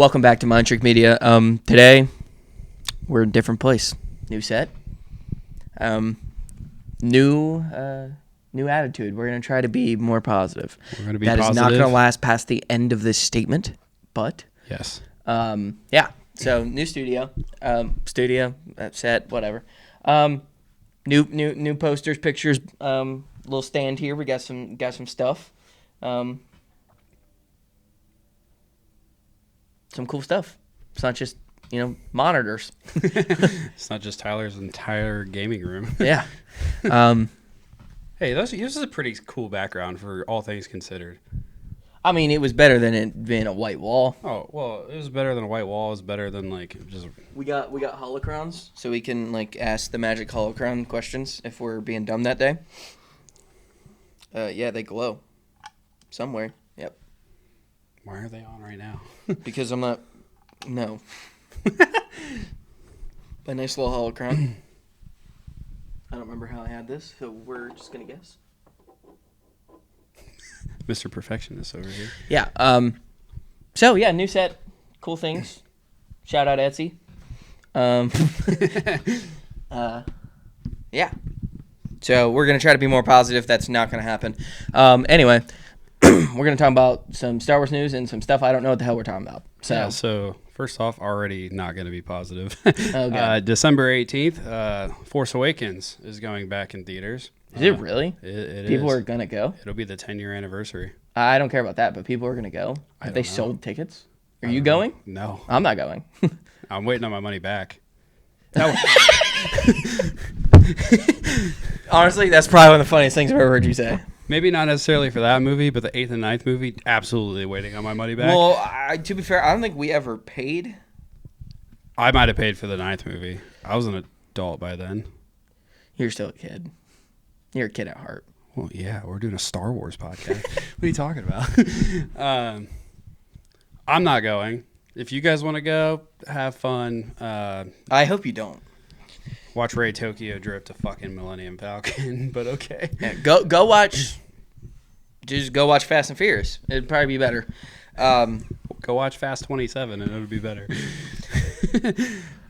Welcome back to Mind Trick Media. Today we're in a different place. New set. New attitude. We're gonna try to be more positive. We're gonna be that positive. Is not gonna last past the end of this statement, but yes. Yeah. So new studio, set, whatever. New posters, pictures. Little stand here. We got some stuff. Some cool stuff. It's not just, monitors. It's not just Tyler's entire gaming room. Yeah. Hey, this is a pretty cool background for all things considered. I mean, it was better than it being a white wall. Oh, well, it was better than a white wall. It was better than, just... We got holocrons, so we can, ask the magic holocron questions if we're being dumb that day. Yeah, they glow. Somewhere. Yep. Why are they on right now? Because I'm not... No. A nice little holocron. I don't remember how I had this, so we're just going to guess. Mr. Perfectionist over here. Yeah. So, yeah, new set. Cool things. Shout out Etsy. Yeah. So we're going to try to be more positive. That's not going to happen. Anyway, we're going to talk about some Star Wars news and some stuff I don't know what the hell we're talking about. So first off, already not going to be positive. Okay. December 18th, Force Awakens is going back in theaters. Is it really? It People is. are going to go? It'll be the 10-year anniversary. I don't care about that, but people are going to go. Have they sold tickets? Are you going? No. I'm not going. I'm waiting on my money back. Honestly, that's probably one of the funniest things I've ever heard you say. Maybe not necessarily for that movie, but the 8th and 9th movie, absolutely waiting on my money back. Well, to be fair, I don't think we ever paid. I might have paid for the 9th movie. I was an adult by then. You're still a kid. You're a kid at heart. Well, yeah, we're doing a Star Wars podcast. What are you talking about? I'm not going. If you guys want to go, have fun. I hope you don't. Watch Ray Tokyo drift to fucking Millennium Falcon, but okay. Yeah, go watch. Just go watch Fast and Furious. It'd probably be better. Go watch Fast 27 and it'll be better.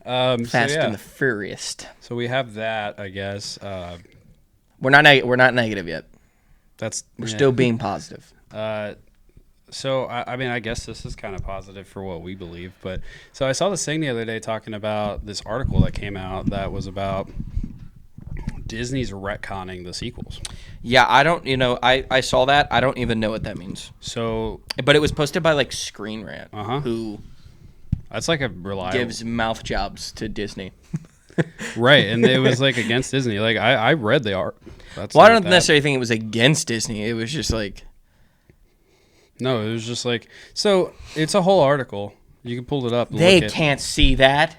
Fast and the Furious. So we have that, I guess. We're not negative yet. We're yeah. still being positive. So, I mean, I guess this is kind of positive for what we believe. But so I saw this thing the other day talking about this article that came out that was about Disney's retconning the sequels. Yeah, I don't, I saw that. I don't even know what that means. So, but it was posted by Screen Rant, who that's like a reliable gives mouth jobs to Disney. Right, and it was against Disney. I read the art. Well, I don't necessarily think it was against Disney. It was just No, it was just so it's a whole article. You can pull it up. They can't see that.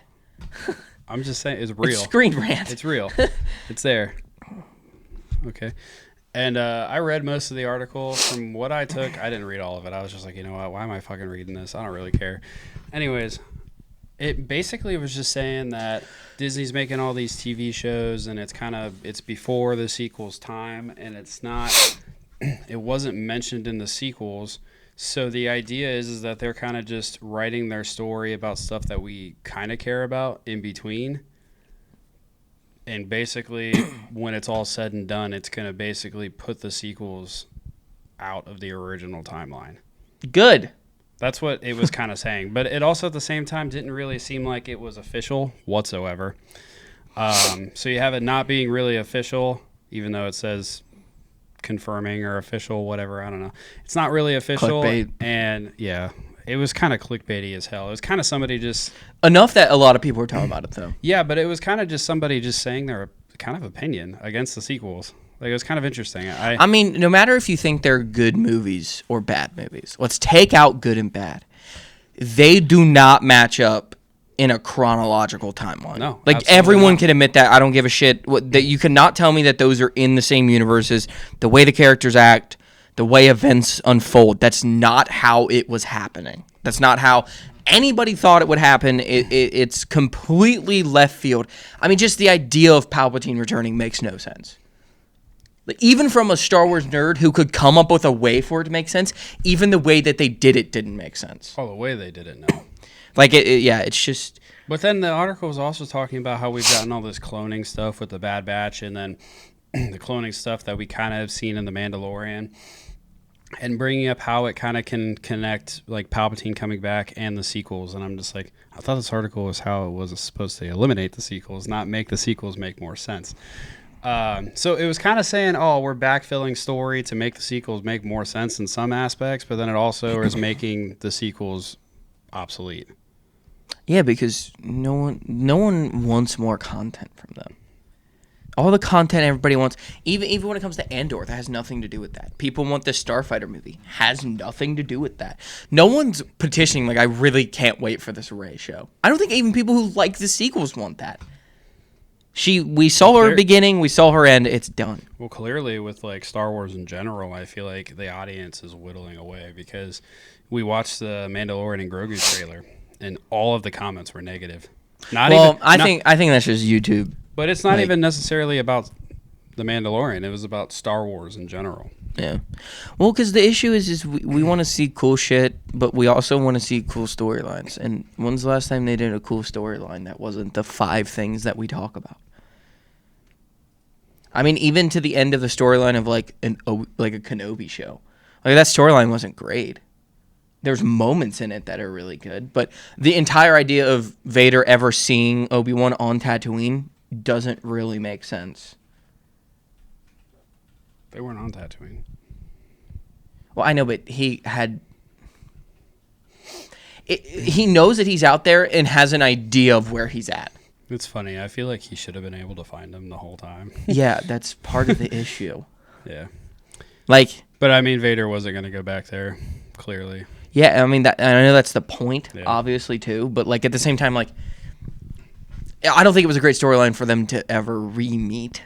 I'm just saying it's real. It's Screen Rant. It's real. It's there. Okay. And I read most of the article. From what I took, I didn't read all of it. I was just like, you know what? Why am I fucking reading this? I don't really care. Anyways, it basically was just saying that Disney's making all these TV shows, and it's before the sequel's time, and it wasn't mentioned in the sequels. So the idea is that they're kind of just writing their story about stuff that we kind of care about in between. And basically, when it's all said and done, it's going to basically put the sequels out of the original timeline. Good. That's what it was kind of saying. But it also, at the same time, didn't really seem like it was official whatsoever. So you have it not being really official, even though it says confirming or official, whatever. I don't know. It's not really official. Clickbait. And, yeah, it was kind of clickbaity as hell. It was kind of somebody just... Enough that a lot of people were talking about it, though. Yeah, but it was kind of just somebody just saying their kind of opinion against the sequels. It was kind of interesting. I mean, no matter if you think they're good movies or bad movies, let's take out good and bad. They do not match up in a chronological timeline. No, everyone can admit that. I don't give a shit. That you cannot tell me that those are in the same universes. The way the characters act, the way events unfold, that's not how it was happening. That's not how anybody thought it would happen. It's completely left field. I mean, just the idea of Palpatine returning makes no sense. Even from a Star Wars nerd who could come up with a way for it to make sense, even the way that they did it didn't make sense. Oh, the way they did it, no. Like yeah, it's just. But then the article was also talking about how we've gotten all this cloning stuff with the Bad Batch, and then the cloning stuff that we kind of have seen in the Mandalorian, and bringing up how it kind of can connect like Palpatine coming back and the sequels. And I'm just like, I thought this article was how it was supposed to eliminate the sequels, not make the sequels make more sense. So it was kind of saying, oh, we're backfilling story to make the sequels make more sense in some aspects, but then it also is making the sequels obsolete. Yeah, because no one wants more content from them. All the content everybody wants, even when it comes to Andor, that has nothing to do with that. People want this Starfighter movie, has nothing to do with that. No one's petitioning like, I really can't wait for this Rey show. I don't think even people who like the sequels want that. We saw her beginning, we saw her end, it's done. Well, clearly with like Star Wars in general, I feel like the audience is whittling away because we watched the Mandalorian and Grogu trailer, and all of the comments were negative. I think that's just YouTube. But it's not even necessarily about the Mandalorian. It was about Star Wars in general. Yeah. Well, because the issue is we want to see cool shit, but we also want to see cool storylines. And when's the last time they did a cool storyline that wasn't the 5 things that we talk about? I mean, even to the end of the storyline of like a Kenobi show. Like, that storyline wasn't great. There's moments in it that are really good, but the entire idea of Vader ever seeing Obi-Wan on Tatooine doesn't really make sense. They weren't on Tatooine. Well, I know, but he knows that he's out there and has an idea of where he's at. It's funny. I feel like he should have been able to find him the whole time. Yeah, that's part of the issue. Yeah. Like, but I mean, Vader wasn't going to go back there, clearly. Yeah, I mean, I know that's the point, Yeah. obviously, too. But, like, at the same time, like, I don't think it was a great storyline for them to ever re-meet.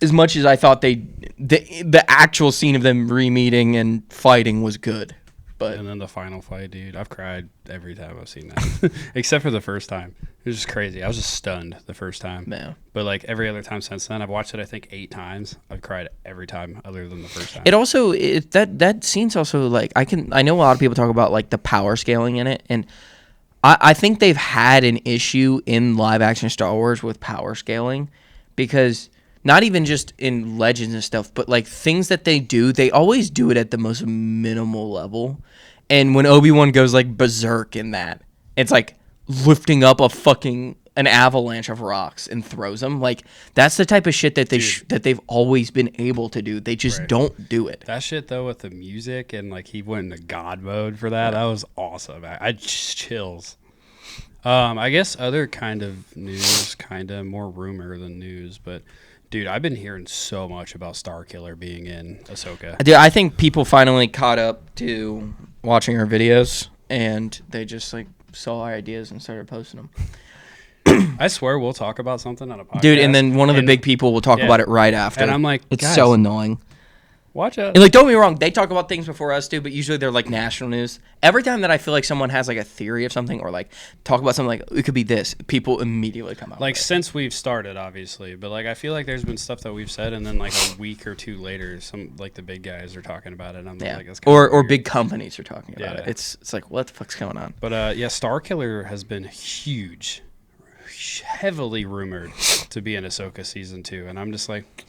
As much as I thought the actual scene of them re-meeting and fighting was good. But And then the final fight, dude. I've cried every time I've seen that. Except for the first time. It was just crazy. I was just stunned the first time. Yeah. But, like, every other time since then, I've watched it, I think, 8 times. I've cried every time other than the first time. It also, that scene's also, like, I know a lot of people talk about, like, the power scaling in it, and I think they've had an issue in live-action Star Wars with power scaling, because not even just in Legends and stuff, but, like, things that they do, they always do it at the most minimal level. And when Obi-Wan goes, like, berserk in that, it's, like, lifting up an avalanche of rocks and throws them. Like, that's the type of shit that they've always been able to do. They just don't do it. That shit, though, with the music and, like, he went into God mode for that, that was awesome. I just chills. I guess other kind of news, kind of more rumor than news, but... Dude, I've been hearing so much about Starkiller being in Ahsoka. Dude, I think people finally caught up to watching our videos, and they just, like, saw our ideas and started posting them. I swear we'll talk about something on a podcast. Dude, and then one of the big people will talk about it right after. And I'm like, it's guys, so annoying. Watch out. And, like, don't get me wrong, they talk about things before us do, but usually they're, like, national news. Every time that I feel like someone has, like, a theory of something or, like, talk about something like, it could be this, people immediately come out like, with it. since we've started, obviously. But, like, I feel like there's been stuff that we've said, and then, like, a week or 2 later, some, like, the big guys are talking about it. And I'm like, that's kinda or weird. big companies are talking about it. Yeah. It's like, what the fuck's going on? But, yeah, Starkiller has been huge, heavily rumored to be in Ahsoka Season 2. And I'm just like...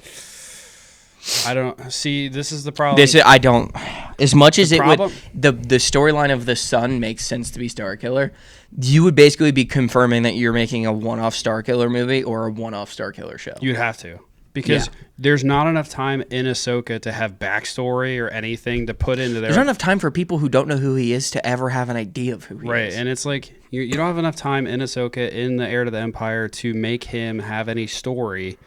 I don't see. This is the problem. I don't. As much as it would, problem- the storyline of the Son makes sense to be Starkiller. You would basically be confirming that you're making a one-off Starkiller movie or a one-off Starkiller show. You'd have to, because there's not enough time in Ahsoka to have backstory or anything to put into there. There's not enough time for people who don't know who he is to ever have an idea of who he is. Right, and it's like you don't have enough time in Ahsoka in the Heir to the Empire to make him have any story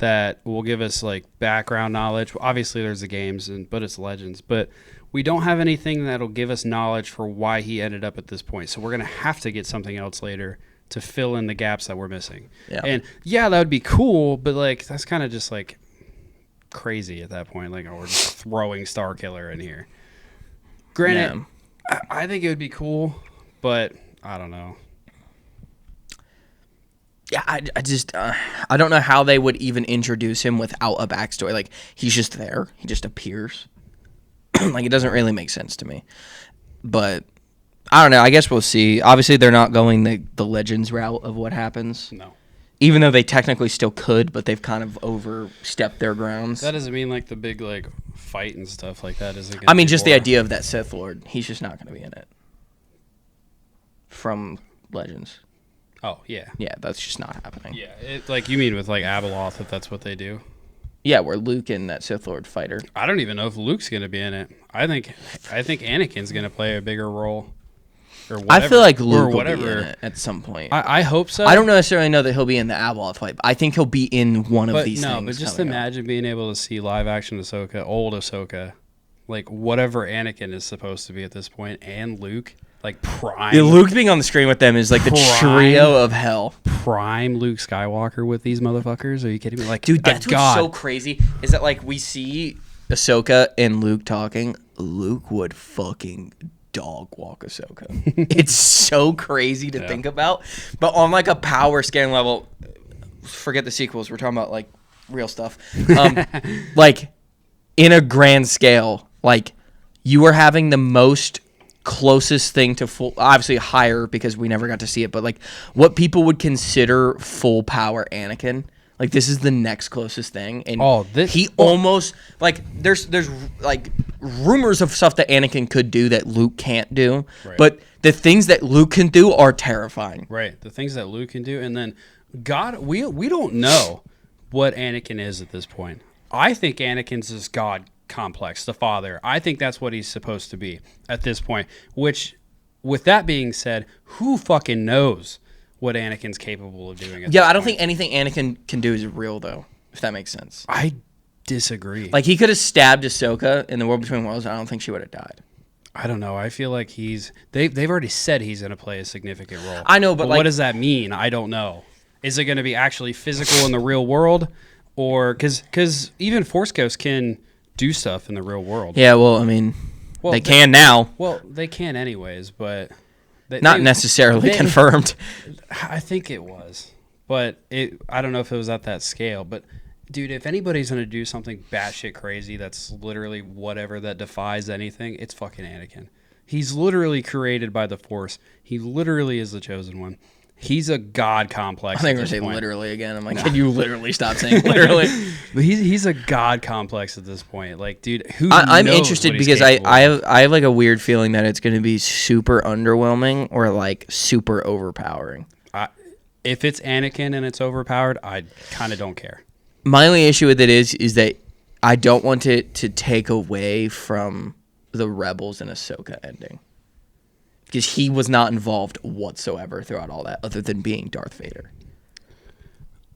that will give us like background knowledge. Obviously there's the games, but it's Legends, but we don't have anything that'll give us knowledge for why he ended up at this point. So we're going to have to get something else later to fill in the gaps that we're missing. Yeah. And yeah, that would be cool, but like that's kind of just like crazy at that point. Like, oh, we're just throwing Starkiller in here. Granted, I think it would be cool, but I don't know. Yeah, I just I don't know how they would even introduce him without a backstory. Like, he's just there. He just appears. Like, it doesn't really make sense to me. But I don't know. I guess we'll see. Obviously, they're not going the Legends route of what happens. No. Even though they technically still could, but they've kind of overstepped their grounds. That doesn't mean like the big like fight and stuff like that isn't. I mean, just the idea of that Sith Lord. He's just not going to be in it. From Legends. Oh yeah. Yeah, that's just not happening. Yeah, like you mean with like Abeloth, if that's what they do. Yeah, where Luke and that Sith Lord fighter. I don't even know if Luke's gonna be in it. I think Anakin's gonna play a bigger role. Or whatever, I feel like Luke or will whatever. be in it at some point. I hope so. I don't necessarily know that he'll be in the Abeloth fight, but I think he'll be in one of these things. But just coming up. imagine being able to see live action Ahsoka, old Ahsoka, like whatever Anakin is supposed to be at this point, and Luke, like prime. Yeah, Luke being on the screen with them is like the trio of hell. Prime Luke Skywalker with these motherfuckers. Are you kidding me? Like, Dude, that's what's God. so crazy is that like we see Ahsoka and Luke talking. Luke would fucking dog walk Ahsoka. It's so crazy to think about. But on like a power scaling level, forget the sequels. We're talking about like real stuff. Like in a grand scale, like you are having the most closest thing to full, obviously higher because we never got to see it, but like what people would consider full power Anakin. Like this is the next closest thing, and he almost like there's like rumors of stuff that Anakin could do that Luke can't do, but the things that Luke can do are terrifying. Right, the things that Luke can do, and then God, we don't know what Anakin is at this point. I think Anakin's this God complex, the father. I think that's what he's supposed to be at this point. Which, with that being said, who fucking knows what Anakin's capable of doing. I don't think anything Anakin can do is real, though, if that makes sense. I disagree. Like, he could have stabbed Ahsoka in The World Between Worlds, and I don't think she would have died. I don't know. I feel like they've already said he's going to play a significant role. I know, but like, what does that mean? I don't know. Is it going to be actually physical in the real world? Or, because even Force Ghosts can do stuff in the real world. Yeah, well, I mean, they can now. Well, they can anyways, but... Not necessarily confirmed. I think it was, but I don't know if it was at that scale. But dude, if anybody's gonna do something batshit crazy, that's literally whatever that defies anything, it's fucking Anakin. He's literally created by the Force. He literally is the chosen one. He's a god complex. I think we're saying literally again. I'm like, can you literally stop saying literally? But he's a god complex at this point. Like, dude, I'm interested because I have like a weird feeling that it's going to be super underwhelming or like super overpowering. If it's Anakin and it's overpowered, I kind of don't care. My only issue with it is that I don't want it to take away from the Rebels and Ahsoka ending. Because he was not involved whatsoever throughout all that, other than being Darth Vader.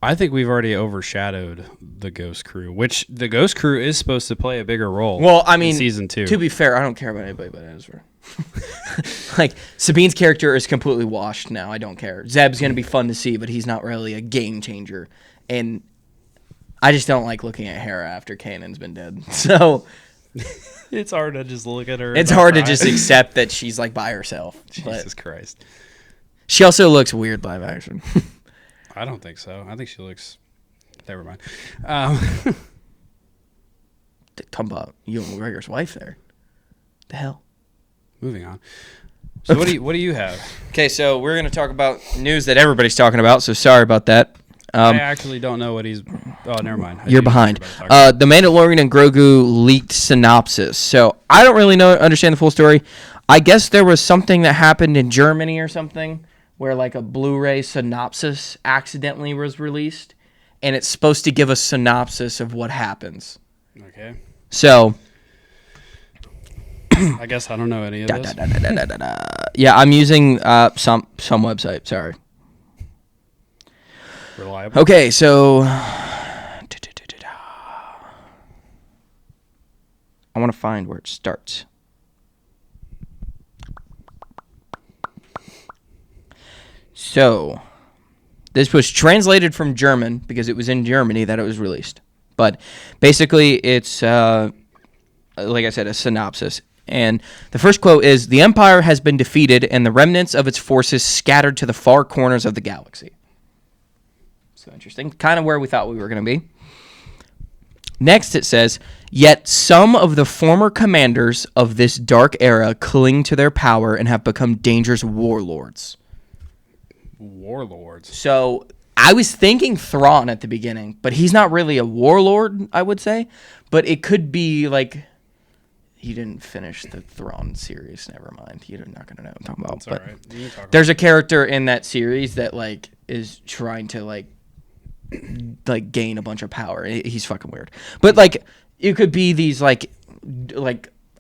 I think we've already overshadowed the Ghost Crew, which the Ghost Crew is supposed to play a bigger role. Well, I mean, in season 2. To be fair, I don't care about anybody but Ezra. Like Sabine's character is completely washed now. I don't care. Zeb's gonna be fun to see, but he's not really a game changer. And I just don't like looking at Hera after Kanan's been dead. So. It's hard to just look at her. It's hard to just accept that she's like by herself. Jesus Christ. She also looks weird live action. I don't think so. I think she looks. Never mind. Talking about Ewan McGregor's wife there. The hell. Moving on. So what do you have? Okay, so we're gonna talk about news that everybody's talking about. So sorry about that. I actually don't know what he's... Oh, never mind. You're behind. The Mandalorian and Grogu leaked synopsis. So I don't really understand the full story. I guess there was something that happened in Germany or something where like a Blu-ray synopsis accidentally was released. And it's supposed to give a synopsis of what happens. Okay. So... I guess I don't know any of this. Yeah, I'm using some website. Sorry. Reliable. Okay, so I want to find where it starts. So this was translated from German because it was in Germany that it was released. But basically it's, like I said, a synopsis. And the first quote is, "The Empire has been defeated and the remnants of its forces scattered to the far corners of the galaxy." So interesting. Kind of where we thought we were going to be. Next, it says, yet some of the former commanders of this dark era cling to their power and have become dangerous warlords. Warlords. So I was thinking Thrawn at the beginning, but he's not really a warlord, I would say. But it could be like, he didn't finish the Thrawn series. Never mind. You're not going to know what I'm talking about. That's But all right. You can talk there's a character in that series that like is trying to like gain a bunch of power. He's fucking weird. But like it could be these like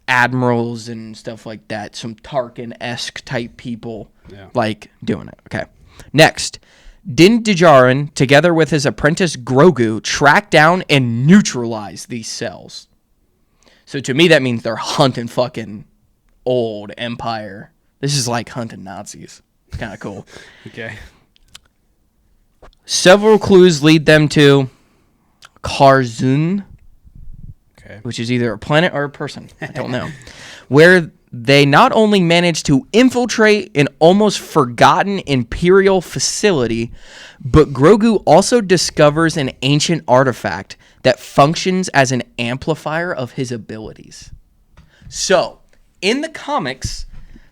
admirals and stuff like that, some Tarkin-esque type people like doing it. Okay. Next, Din Djarin, together with his apprentice Grogu, track down and neutralize these cells. So to me, that means they're hunting fucking old Empire. This is like hunting Nazis. It's kind of cool. Okay. Several clues lead them to Karzun, which is either a planet or a person. I don't know. Where they not only manage to infiltrate an almost forgotten Imperial facility, but Grogu also discovers an ancient artifact that functions as an amplifier of his abilities. So, in the comics,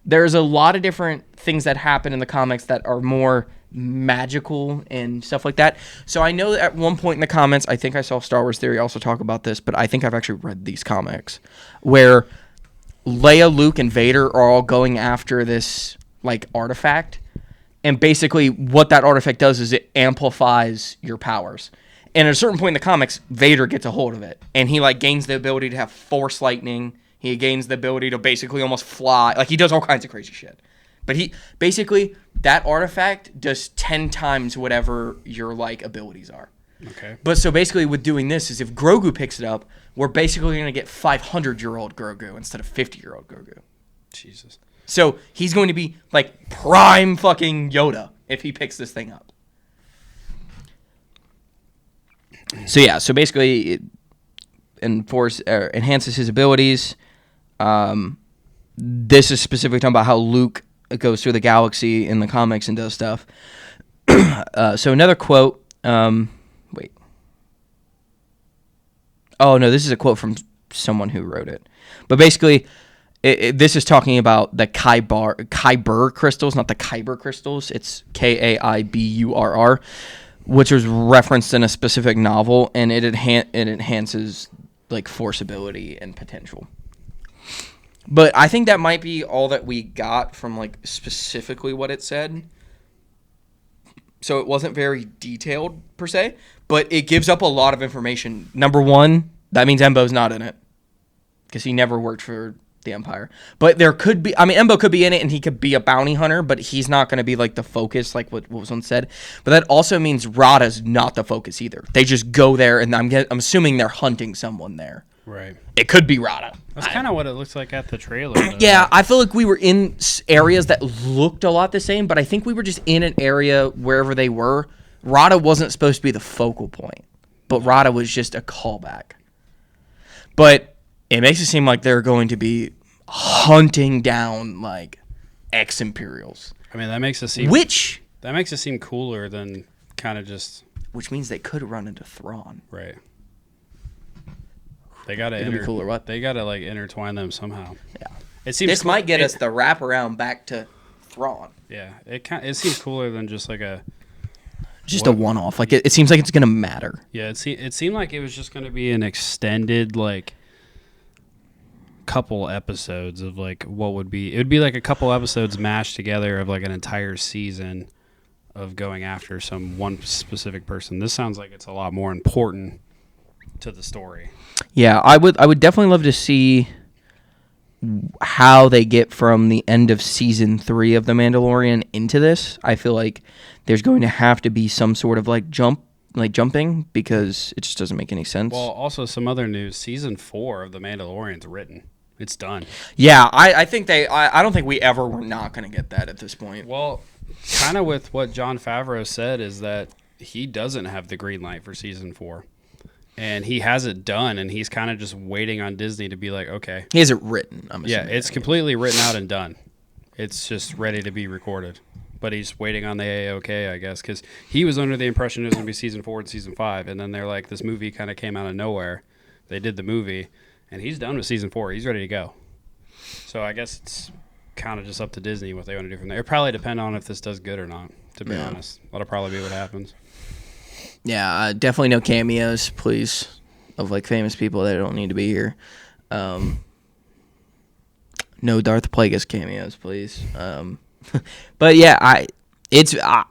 there's a lot of different things that happen in the comics that are more magical and stuff like that. So I know that at one point in the comments, I think I saw Star Wars Theory also talk about this, but I think I've actually read these comics where Leia, Luke, and Vader are all going after this like artifact, and basically what that artifact does is it amplifies your powers. And at a certain point in the comics, Vader gets a hold of it, and he like gains the ability to have force lightning. He gains the ability to basically almost fly. Like he does all kinds of crazy shit. But he basically, that artifact does 10 times whatever your like abilities are. Okay. But so basically with doing this is if Grogu picks it up, we're basically going to get 500-year-old Grogu instead of 50-year-old Grogu. Jesus. So he's going to be like prime fucking Yoda if he picks this thing up. So yeah, so basically it enhances his abilities. This is specifically talking about how Luke goes through the galaxy in the comics and does stuff. So another quote. Wait. Oh, no, this is a quote from someone who wrote it. But basically, this is talking about the Kyber crystals, not the Kyber crystals. It's Kaiburr, which was referenced in a specific novel, and it enhances like force ability and potential. But I think that might be all that we got from like specifically what it said. So it wasn't very detailed per se, but it gives up a lot of information. Number one, that means Embo's not in it because he never worked for the Empire. But there could be, I mean, Embo could be in it and he could be a bounty hunter, but he's not going to be like the focus, like what was once said. But that also means Rada's not the focus either. They just go there, and I'm assuming they're hunting someone there. Right. It could be Rada. That's kind of what it looks like at the trailer. Yeah, I feel like we were in areas that looked a lot the same, but I think we were just in an area wherever they were. Rada wasn't supposed to be the focal point, but Rada was just a callback. But it makes it seem like they're going to be hunting down like ex-Imperials. I mean, that makes it seem cooler than kind of just. Which means they could run into Thrawn. Right. They gotta cool or what? They gotta like intertwine them somehow. Yeah. It seems this might get us the wraparound back to Thrawn. Yeah. It seems cooler than just like a. A one-off. Like it seems like it's gonna matter. Yeah. It seemed like it was just gonna be an extended like. Couple episodes of like what would be. It would be like a couple episodes mashed together of like an entire season of going after one specific person. This sounds like it's a lot more important to the story. Yeah, I would definitely love to see how they get from the end of season 3 of The Mandalorian into this. I feel like there's going to have to be some sort of jumping because it just doesn't make any sense. Well, also some other news. Season 4 of The Mandalorian's written. It's done. Yeah, I think I don't think we ever were not going to get that at this point. Well, kind of with what Jon Favreau said is that he doesn't have the green light for season 4. And he has it done, and he's kind of just waiting on Disney to be like, okay. He has it written, I'm assuming. Yeah, it's completely written out and done. It's just ready to be recorded. But he's waiting on the A-OK, I guess, because he was under the impression it was going to be season 4 and season 5, and then they're like, this movie kind of came out of nowhere. they did the movie, and he's done with season 4. He's ready to go. So I guess it's kind of just up to Disney what they want to do from there. It probably depend on if this does good or not, to be honest. That'll probably be what happens. Yeah, definitely no cameos, please, of like famous people that don't need to be here. No Darth Plagueis cameos, please. But yeah,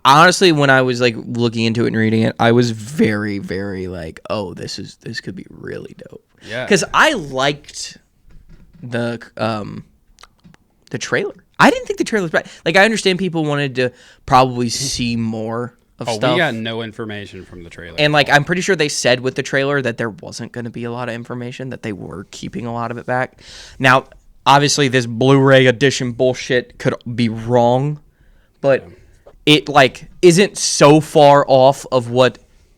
honestly, when I was like looking into it and reading it, I was very, very like, oh, this could be really dope. Yeah, because I liked the trailer. I didn't think the trailer was bad. Like, I understand people wanted to probably see more of stuff. We got no information from the trailer. And like, I'm pretty sure they said with the trailer that there wasn't going to be a lot of information, that they were keeping a lot of it back. Now, obviously, this Blu-ray edition bullshit could be wrong, but it like isn't so far off of what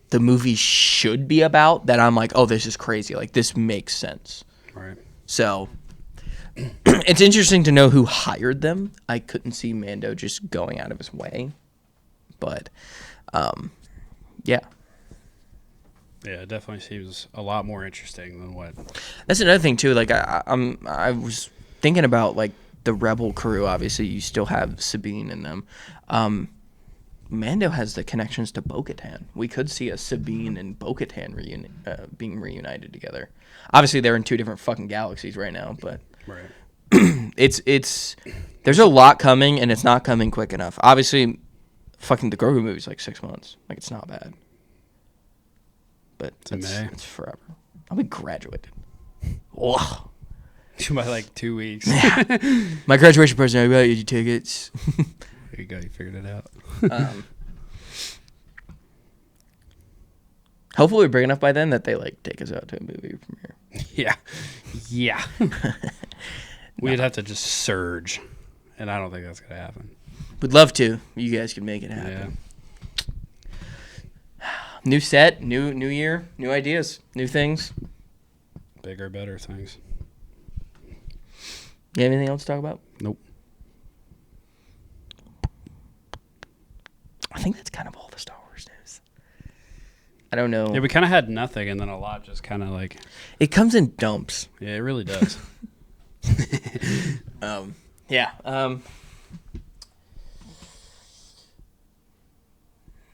the movie should be about that I'm like, oh, this is crazy. Like, this makes sense. Right. So it's interesting to know who hired them. I couldn't see Mando just going out of his way, but yeah. Yeah, it definitely seems a lot more interesting than what. That's another thing too. Like I was thinking about like the Rebel crew. Obviously, you still have Sabine in them. Mando has the connections to Bo-Katan. We could see a Sabine and Bo-Katan being reunited together. Obviously, they're in 2 different fucking galaxies right now, but Right. it's there's a lot coming, and it's not coming quick enough. Obviously, fucking the Grogu movie's like 6 months. Like, it's not bad, but it's forever. I'll be graduated. Whoa. By like 2 weeks. My graduation present, I got you tickets. There you go. You figured it out. Hopefully we're big enough by then that they like take us out to a movie premiere. Yeah. We'd have to just surge, and I don't think that's gonna happen. We'd love to. You guys can make it happen. Yeah. New set, new year, new ideas, new things. Bigger, better things. You have anything else to talk about? Nope. I think that's kind of all the Star Wars news. I don't know. Yeah, we kind of had nothing, and then a lot just kind of like. It comes in dumps. Yeah, it really does. Yeah.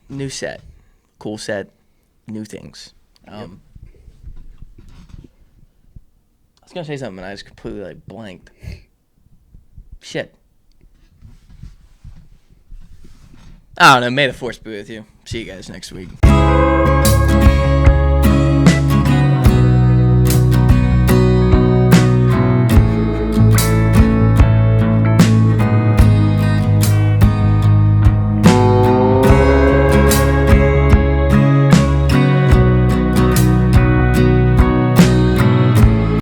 New set, cool set, new things. I was gonna say something, and I just completely like blanked. Shit. I don't know. May the Force be with you. See you guys next week.